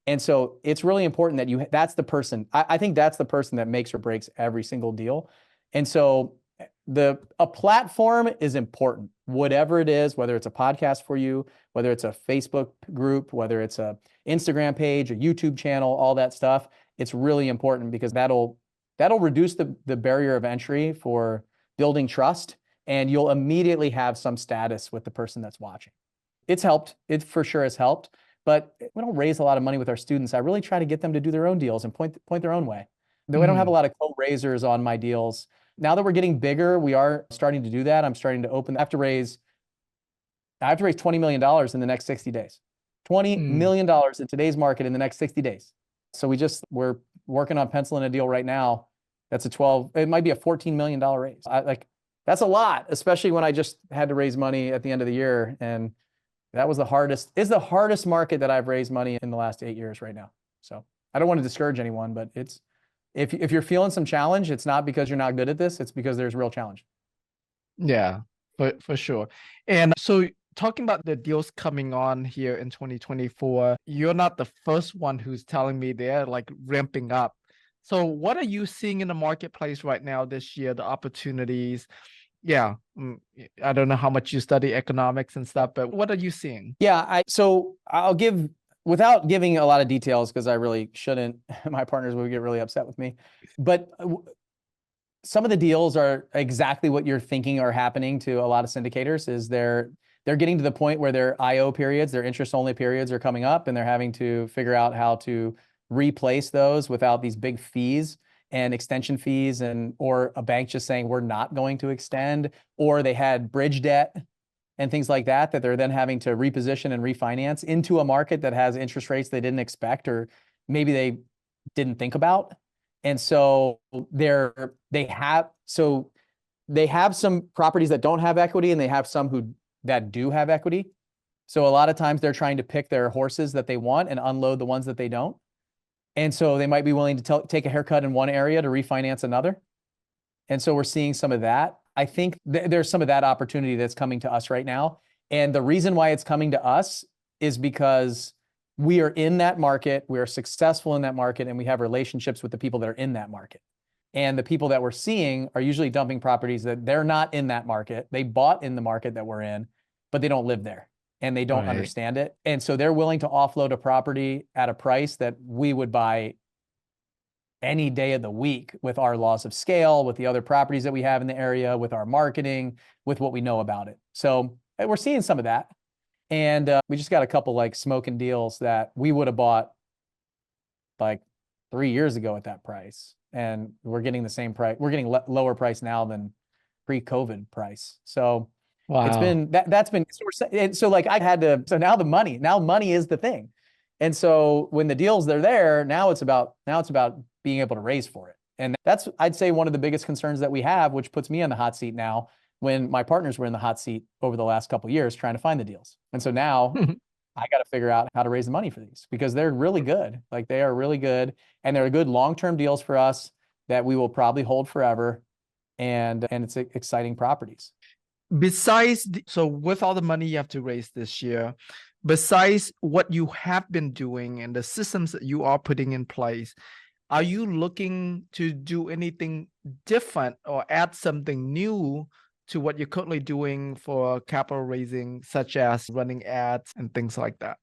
And so it's really important that that's the person, I think that's the person that makes or breaks every single deal. And so a platform is important, whatever it is, whether it's a podcast for you, whether it's a Facebook group, whether it's a Instagram page, a YouTube channel, all that stuff. It's really important because that'll reduce the barrier of entry for building trust, and you'll immediately have some status with the person that's watching. It's helped. It for sure has helped, but we don't raise a lot of money with our students. I really try to get them to do their own deals and point their own way. Though I don't have a lot of co-raisers on my deals. Now that we're getting bigger, we are starting to do that. I'm starting to open. I have to raise $20 million in the next 60 days. $20 million in today's market in the next 60 days. So we're working on penciling a deal right now. That's it might be a $14 million raise. That's a lot, especially when I just had to raise money at the end of the year. And that was the hardest market that I've raised money in the last 8 years right now. So I don't want to discourage anyone, but if you're feeling some challenge, it's not because you're not good at this, it's because there's real challenge. Yeah, for sure. And so talking about the deals coming on here in 2024, you're not the first one who's telling me they're like ramping up. So what are you seeing in the marketplace right now this year, the opportunities? Yeah, I don't know how much you study economics and stuff, but what are you seeing? Yeah, so I'll give, without giving a lot of details, because I really shouldn't, my partners would get really upset with me, but some of the deals are exactly what you're thinking are happening to a lot of syndicators. Is they're getting to the point where their IO periods, their interest only periods are coming up, and they're having to figure out how to replace those without these big fees and extension fees, or a bank just saying we're not going to extend, or they had bridge debt and things like that they're then having to reposition and refinance into a market that has interest rates they didn't expect, or maybe they didn't think about. And so they have some properties that don't have equity, and they have some that do have equity. So a lot of times they're trying to pick their horses that they want and unload the ones that they don't. And so they might be willing to take a haircut in one area to refinance another. And so we're seeing some of that. I think there's some of that opportunity that's coming to us right now. And the reason why it's coming to us is because we are in that market, we are successful in that market, and we have relationships with the people that are in that market. And the people that we're seeing are usually dumping properties that they're not in that market. They bought in the market that we're in, but they don't live there and they don't understand it. And so they're willing to offload a property at a price that we would buy any day of the week with our laws of scale, with the other properties that we have in the area, with our marketing, with what we know about it. So we're seeing some of that. And we just got a couple like smoking deals that we would have bought like 3 years ago at that price. And we're getting the same price. We're getting lower price now than pre-COVID price. So it's been, that's been, so like I had to, so now money is the thing. And so when the deals they're there, now it's about being able to raise for it. And that's, I'd say, one of the biggest concerns that we have, which puts me on the hot seat now, when my partners were in the hot seat over the last couple of years trying to find the deals. And so now I got to figure out how to raise the money for these, because they're really good. Like they are really good, and they're good long-term deals for us that we will probably hold forever. And it's exciting properties. Besides, so with all the money you have to raise this year, besides what you have been doing and the systems that you are putting in place, are you looking to do anything different or add something new to what you're currently doing for capital raising, such as running ads and things like that?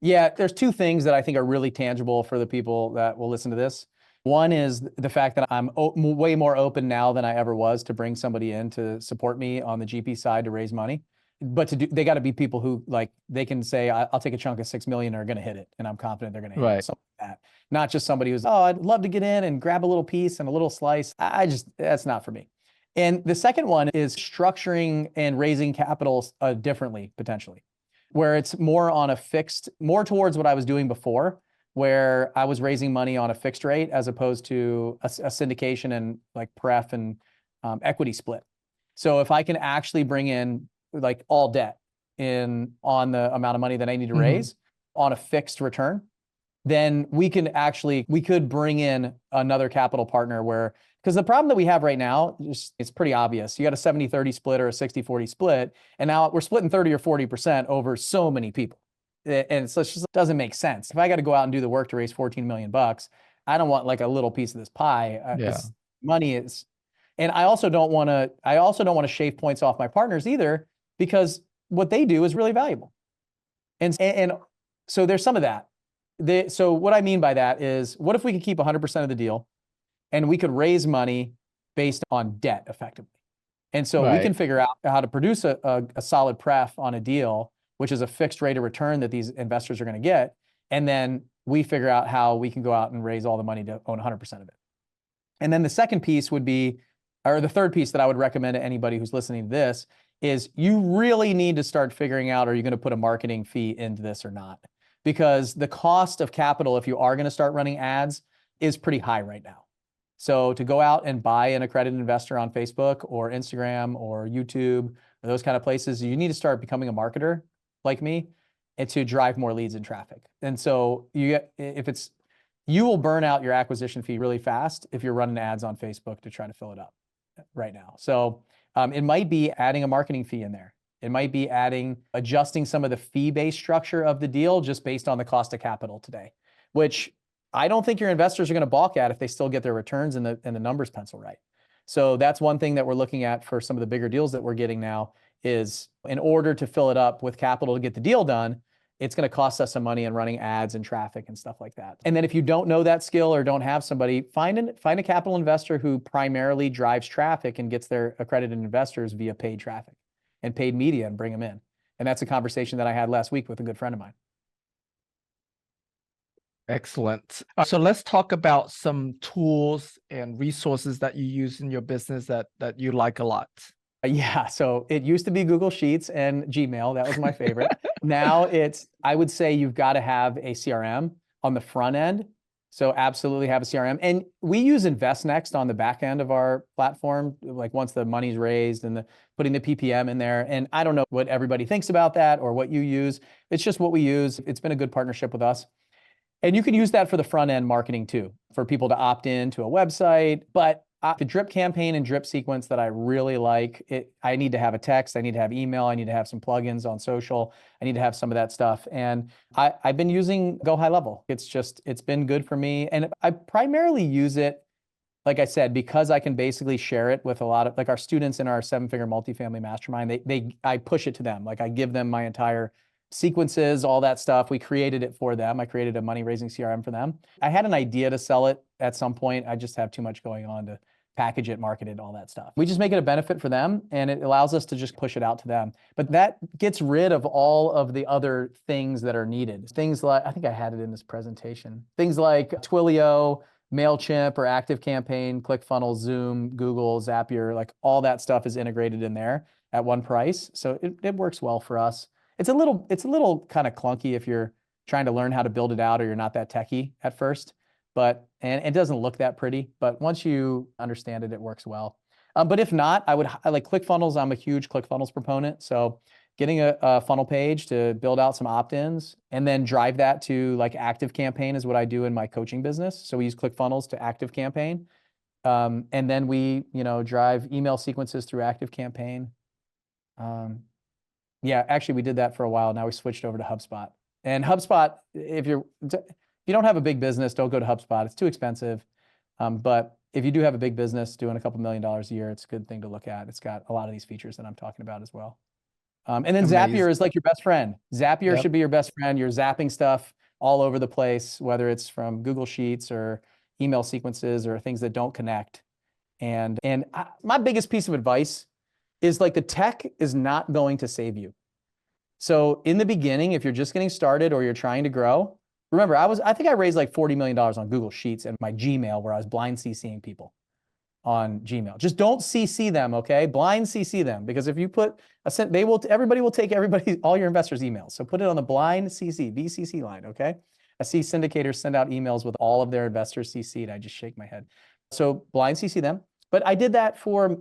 Yeah, there's two things that I think are really tangible for the people that will listen to this. One is the fact that I'm way more open now than I ever was to bring somebody in to support me on the GP side to raise money. But they got to be people who like they can say, I'll take a chunk of 6 million and are going to hit it, and I'm confident they're going to hit it. Something like that. Not just somebody who's, oh, I'd love to get in and grab a little piece and a little slice. That's not for me. And the second one is structuring and raising capital differently, potentially, where it's more on a fixed, more towards what I was doing before, where I was raising money on a fixed rate as opposed to a syndication and like pref and equity split. So if I can actually bring in like all debt on the amount of money that I need to raise on a fixed return, then we could bring in another capital partner where, because the problem that we have right now, it's pretty obvious. You got a 70-30 split or a 60-40 split, and now we're splitting 30 or 40% over so many people. And so it just doesn't make sense. If I got to go out and do the work to raise 14 million bucks, I don't want like a little piece of this pie. Money is, and I also don't want to shave points off my partners either, because what they do is really valuable. And so there's some of that. So what I mean by that is, what if we could keep 100% of the deal and we could raise money based on debt effectively? And so we can figure out how to produce a solid pref on a deal, which is a fixed rate of return that these investors are going to get. And then we figure out how we can go out and raise all the money to own 100% of it. And then the second piece would be, or the third piece that I would recommend to anybody who's listening to this, is you really need to start figuring out, are you going to put a marketing fee into this or not? Because the cost of capital, if you are going to start running ads, is pretty high right now. So to go out and buy an accredited investor on Facebook or Instagram or YouTube or those kind of places, you need to start becoming a marketer like me and to drive more leads and traffic. And so you will burn out your acquisition fee really fast if you're running ads on Facebook to try to fill it up right now. So it might be adding a marketing fee in there. It might be adjusting some of the fee-based structure of the deal just based on the cost of capital today, which I don't think your investors are going to balk at if they still get their returns and the numbers pencil right. So that's one thing that we're looking at for some of the bigger deals that we're getting now is, in order to fill it up with capital to get the deal done, it's going to cost us some money in running ads and traffic and stuff like that. And then if you don't know that skill or don't have somebody, find a capital investor who primarily drives traffic and gets their accredited investors via paid traffic and paid media and bring them in. And that's a conversation that I had last week with a good friend of mine. Excellent. So let's talk about some tools and resources that you use in your business that you like a lot. Yeah, so it used to be Google Sheets and Gmail. That was my favorite. Now I would say you've got to have a CRM on the front end. So absolutely have a CRM. And we use InvestNext on the back end of our platform, like once the money's raised and putting the PPM in there. And I don't know what everybody thinks about that or what you use. It's just what we use. It's been a good partnership with us. And you can use that for the front end marketing too, for people to opt in to a website. But the drip campaign and drip sequence that I really like, I need to have a text, I need to have email, I need to have some plugins on social, I need to have some of that stuff. And I've been using Go High Level. It's been good for me. And I primarily use it, like I said, because I can basically share it with a lot of, like our students in our 7-figure multifamily mastermind, I push it to them. Like I give them my entire sequences, all that stuff. We created it for them. I created a money raising CRM for them. I had an idea to sell it at some point. I just have too much going on to package it, market it, all that stuff. We just make it a benefit for them and it allows us to just push it out to them. But that gets rid of all of the other things that are needed. Things like, I think I had it in this presentation, things like Twilio, MailChimp or ActiveCampaign, ClickFunnels, Zoom, Google, Zapier, like all that stuff is integrated in there at one price. So it works well for us. It's a little kind of clunky if you're trying to learn how to build it out or you're not that techie at first, and it doesn't look that pretty, but once you understand it, it works well. But if not, I like ClickFunnels. I'm a huge ClickFunnels proponent. So getting a funnel page to build out some opt-ins and then drive that to like ActiveCampaign is what I do in my coaching business. So we use ClickFunnels to ActiveCampaign. And then we, drive email sequences through ActiveCampaign. Yeah, actually we did that for a while. Now we switched over to HubSpot. And HubSpot, if you don't have a big business, don't go to HubSpot. It's too expensive. But if you do have a big business doing a couple $1 million a year, it's a good thing to look at. It's got a lot of these features that I'm talking about as well. And then Amazing. Zapier is like your best friend. Zapier Yep. should be your best friend. You're zapping stuff all over the place, whether it's from Google Sheets or email sequences or things that don't connect. And my biggest piece of advice is like the tech is not going to save you. So in the beginning, if you're just getting started or you're trying to grow, remember, I think I raised like $40 million on Google Sheets and my Gmail where I was blind CCing people on Gmail. Just don't CC them, okay? Blind CC them, because if you put everybody will take all your investors' emails. So put it on the blind CC, BCC line, okay? I see syndicators send out emails with all of their investors CC'd. I just shake my head. So blind CC them. But I did that for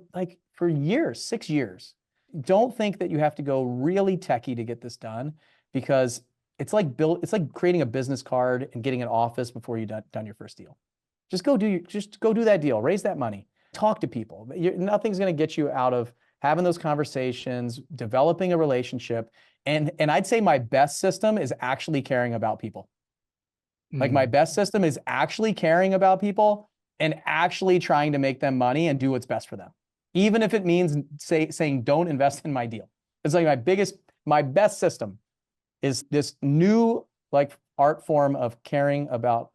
years, 6 years. Don't think that you have to go really techie to get this done, because it's like creating a business card and getting an office before you've done your first deal. Just go do that deal, raise that money, talk to people. Nothing's going to get you out of having those conversations, developing a relationship. And I'd say my best system is actually caring about people. Like my best system is actually caring about people and actually trying to make them money and do what's best for them. Even if it means saying, don't invest in my deal. It's like my best system is this new like art form of caring about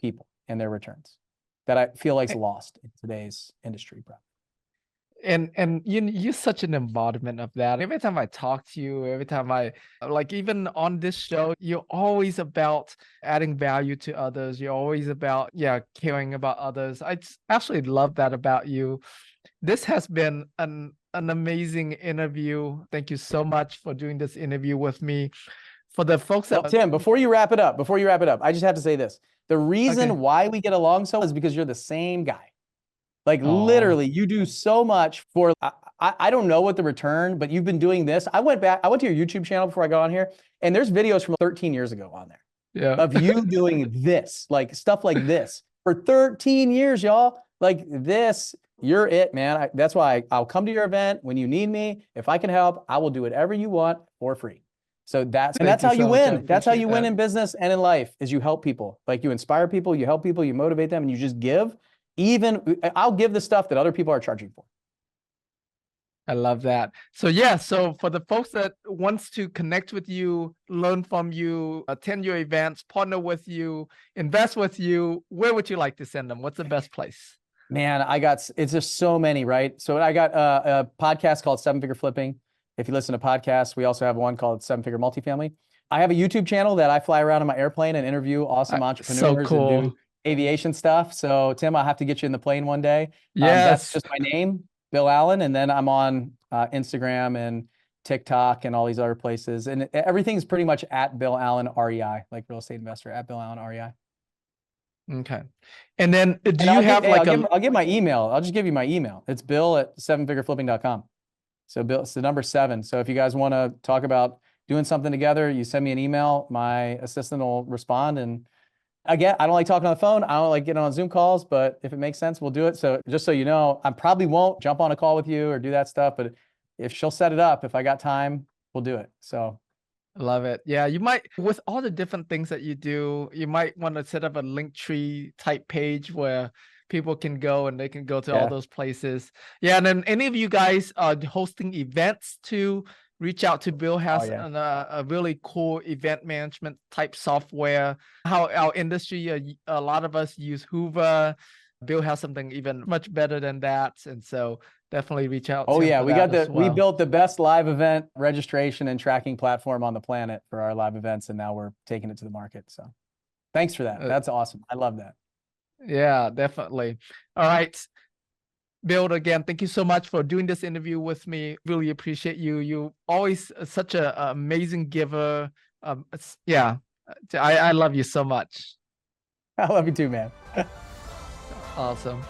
people and their returns that I feel like is lost in today's industry, bro. And you're such an embodiment of that. Every time I talk to you, every time even on this show, you're always about adding value to others. You're always about, caring about others. I absolutely love that about you. This has been an amazing interview. Thank you so much for doing this interview with me. For the folks that Tim, before you wrap it up, I just have to say this. The reason why we get along so well is because you're the same guy. Like literally, you do so much for, I don't know what the return, but you've been doing this. I went to your YouTube channel before I got on here, and there's videos from 13 years ago on there of you doing this, like stuff like this for 13 years, y'all. Like this, you're it, man. That's why I'll come to your event when you need me. If I can help, I will do whatever you want for free. So that's how you win. That's how you win in business and in life, is you help people. Like you inspire people, you help people, you motivate them, and you just give. I'll give the stuff that other people are charging for. I love that. So so for the folks that wants to connect with you, learn from you, attend your events, partner with you, invest with you, where would you like to send them? What's the best place? Man, it's just so many, right? So I got a podcast called 7-Figure Flipping. If you listen to podcasts, we also have one called 7-Figure Multifamily. I have a YouTube channel that I fly around on my airplane and interview awesome entrepreneurs so cool. and do aviation stuff. So Tim, I'll have to get you in the plane one day. Yes. That's just my name, Bill Allen. And then I'm on Instagram and TikTok and all these other places. And everything's pretty much at Bill Allen REI, like real estate investor, at Bill Allen REI. Okay. And then I'll give my email. I'll just give you my email. It's bill@7figureflipping.com. So Bill, it's the number 7. So if you guys want to talk about doing something together, you send me an email, my assistant will respond. And again, I don't like talking on the phone. I don't like getting on Zoom calls, but if it makes sense, we'll do it. So just so you know, I probably won't jump on a call with you or do that stuff, but if she'll set it up, if I got time, we'll do it. So love it. Yeah, you might, with all the different things that you do, you might want to set up a Linktree type page where people can go and they can go to all those places. Yeah, and then any of you guys are hosting events to reach out to Bill. Has a really cool event management type software. How our industry, a lot of us use Hoover. Bill has something even much better than that, and so definitely reach out. We built the best live event registration and tracking platform on the planet for our live events, and now we're taking it to the market. So thanks for that. That's awesome. I love that. Yeah, definitely. All right. Bill, again, thank you so much for doing this interview with me. Really appreciate you. You always such an amazing giver. I love you so much. I love you too, man. Awesome.